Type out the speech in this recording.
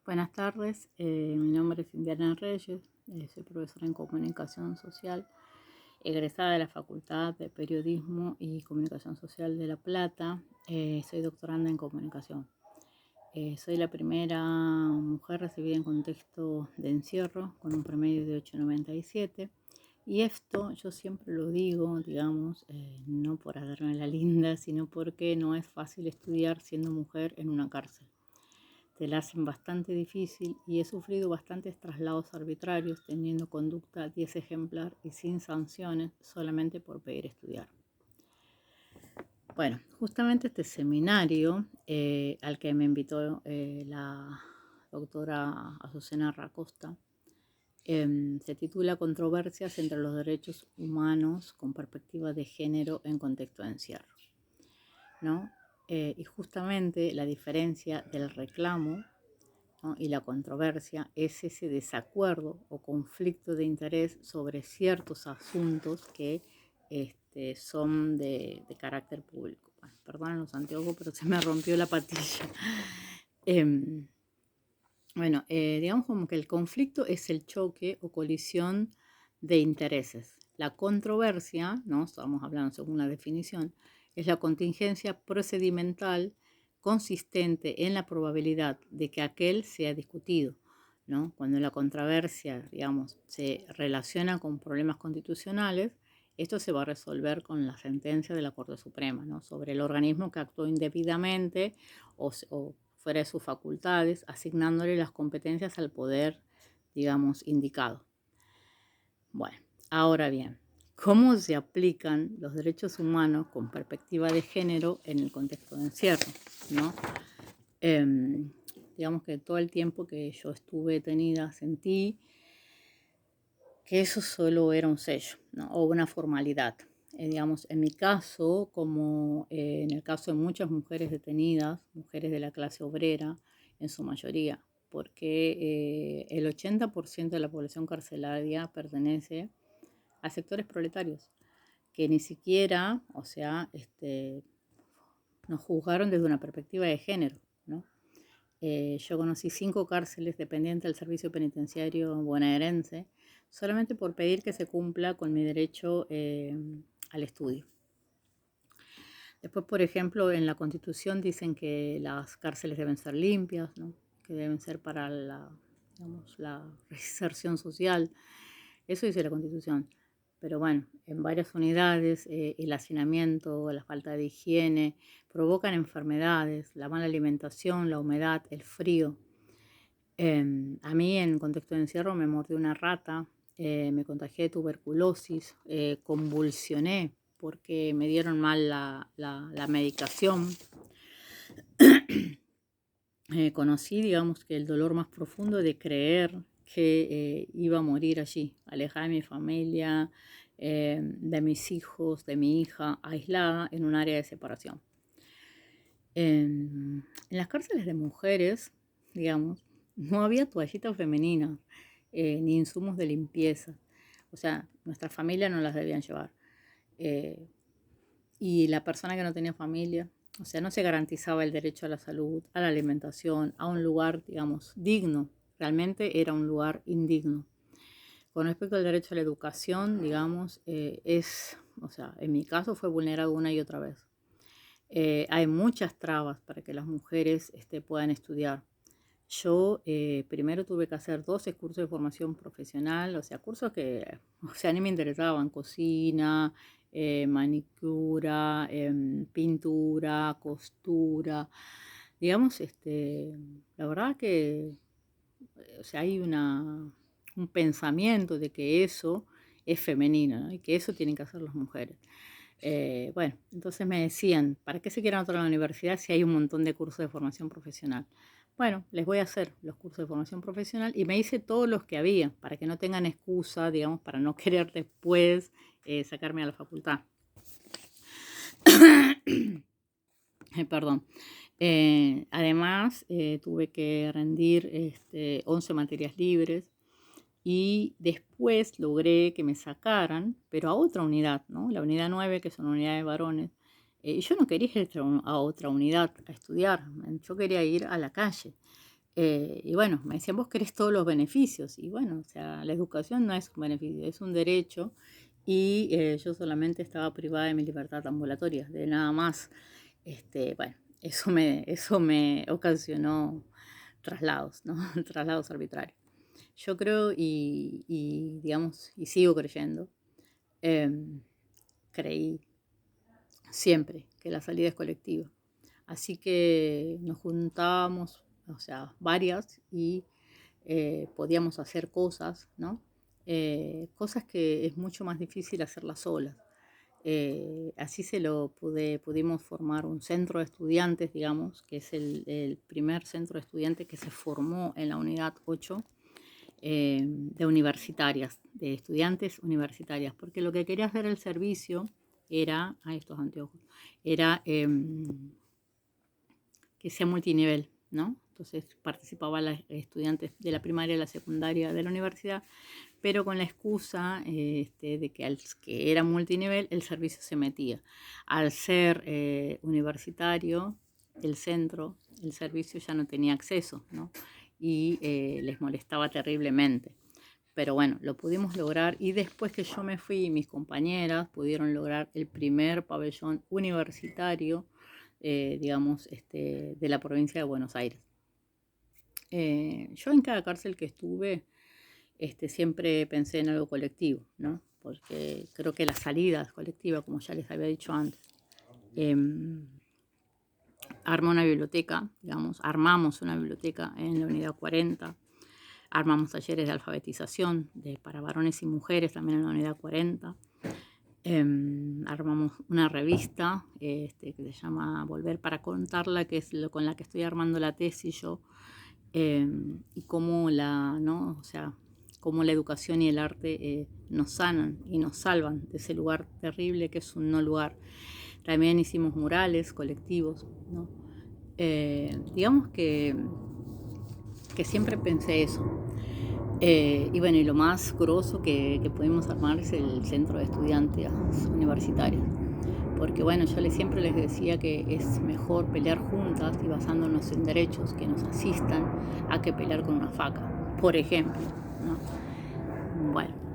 Buenas tardes, mi nombre es Indiana Reyes, soy profesora en Comunicación Social, egresada de la Facultad de Periodismo y Comunicación Social de La Plata. Soy doctoranda en Comunicación. Soy la primera mujer recibida en contexto de encierro con un promedio de 8,97. Y esto yo siempre lo digo, digamos, no por hacerme la linda, sino porque no es fácil estudiar siendo mujer en una cárcel. Te la hacen bastante difícil y he sufrido bastantes traslados arbitrarios teniendo conducta 10 ejemplar y sin sanciones solamente por pedir estudiar. Bueno, justamente este seminario al que me invitó la doctora Azucena Racosta se titula Controversias entre los derechos humanos con perspectiva de género en contexto de encierro, ¿no? Y justamente la diferencia del reclamo, ¿no?, y la controversia es ese desacuerdo o conflicto de interés sobre ciertos asuntos que son de carácter público. Bueno, perdonen los anteojos, pero se me rompió la patilla. Digamos como que el conflicto es el choque o colisión de intereses. La controversia, ¿no?, estamos hablando según la definición, es la contingencia procedimental consistente en la probabilidad de que aquel sea discutido, ¿no? Cuando la controversia, digamos, se relaciona con problemas constitucionales, esto se va a resolver con la sentencia de la Corte Suprema, ¿no?, sobre el organismo que actuó indebidamente o fuera de sus facultades, asignándole las competencias al poder, digamos, indicado. Bueno, ahora bien, ¿cómo se aplican los derechos humanos con perspectiva de género en el contexto de encierro, ¿no? Digamos que todo el tiempo que yo estuve detenida sentí que eso solo era un sello, ¿no?, o una formalidad. Digamos, en mi caso, como en el caso de muchas mujeres detenidas, mujeres de la clase obrera, en su mayoría, porque el 80% de la población carcelaria pertenece a sectores proletarios, que ni siquiera, o sea, nos juzgaron desde una perspectiva de género, ¿no? Yo conocí 5 cárceles dependientes del servicio penitenciario bonaerense, solamente por pedir que se cumpla con mi derecho al estudio. Después, por ejemplo, en la Constitución dicen que las cárceles deben ser limpias, ¿no?, que deben ser para digamos, la reinserción social. Eso dice la Constitución. Pero bueno, en varias unidades el hacinamiento, la falta de higiene provocan enfermedades, la mala alimentación, la humedad, el frío. A mí, en contexto de encierro, me mordió una rata, me contagié de tuberculosis, convulsioné porque me dieron mal la medicación. Conocí, digamos, que el dolor más profundo de creer que iba a morir allí, alejada de mi familia, de mis hijos, de mi hija, aislada en un área de separación. En las cárceles de mujeres, digamos, no había toallitas femeninas, ni insumos de limpieza. O sea, nuestra familia no las debían llevar. Y la persona que no tenía familia, o sea, no se garantizaba el derecho a la salud, a la alimentación, a un lugar, digamos, digno. Realmente era un lugar indigno. Con respecto al derecho a la educación, digamos, o sea, en mi caso fue vulnerado una y otra vez. Hay muchas trabas para que las mujeres puedan estudiar. Yo primero tuve que hacer 12 cursos de formación profesional, o sea, cursos que, o sea, ni me interesaban: cocina, manicura, pintura, costura. Digamos, la verdad que, o sea, hay un pensamiento de que eso es femenino, ¿no?, y que eso tienen que hacer las mujeres. Bueno, entonces me decían, ¿para qué se quieren anotar a la universidad si hay un montón de cursos de formación profesional? Bueno, les voy a hacer los cursos de formación profesional y me hice todos los que había, para que no tengan excusa, digamos, para no querer después sacarme a la facultad. Perdón. Además, tuve que rendir 11 materias libres y después logré que me sacaran, pero a otra unidad, ¿no?, la unidad 9, que es una unidad de varones. Y yo no quería ir a otra unidad a estudiar, yo quería ir a la calle. Y bueno, me decían, vos querés todos los beneficios. Y bueno, o sea, la educación no es un beneficio, es un derecho. Y yo solamente estaba privada de mi libertad ambulatoria, de nada más. Bueno, eso me ocasionó traslados, ¿no? Traslados arbitrarios. Yo creo digamos, y sigo creyendo, em, creí siempre que la salida es colectiva. Así que nos juntábamos, o sea, varias, y podíamos hacer cosas, ¿no? Cosas que es mucho más difícil hacerlas solas. Así pudimos formar un centro de estudiantes, digamos, que es el primer centro de estudiantes que se formó en la unidad 8 de universitarias, de estudiantes universitarias, porque lo que quería hacer el servicio era, estos anteojos, era que sea multinivel, ¿no? Entonces participaban las estudiantes de la primaria y la secundaria de la universidad, pero con la excusa de que al que era multinivel el servicio se metía. Al ser universitario, el centro, el servicio ya no tenía acceso, ¿no? Y les molestaba terriblemente. Pero bueno, lo pudimos lograr, y después que yo me fui, mis compañeras pudieron lograr el primer pabellón universitario, digamos, de la provincia de Buenos Aires. Yo en cada cárcel que estuve, siempre pensé en algo colectivo, ¿no? Porque creo que la salida es colectiva, como ya les había dicho antes. Armé una biblioteca, digamos, armamos una biblioteca en la unidad 40, armamos talleres de alfabetización para varones y mujeres también en la unidad 40. Armamos una revista que se llama Volver para contarla, que es con la que estoy armando la tesis yo, y cómo ¿no? O sea, cómo la educación y el arte nos sanan y nos salvan de ese lugar terrible que es un no lugar. También hicimos murales colectivos, ¿no? Digamos que siempre pensé eso. Y bueno, y lo más grosso que pudimos armar es el centro de estudiantes universitarios. Porque bueno, yo siempre les decía que es mejor pelear juntas y basándonos en derechos que nos asistan a que pelear con una faca, por ejemplo, ¿no? Bueno.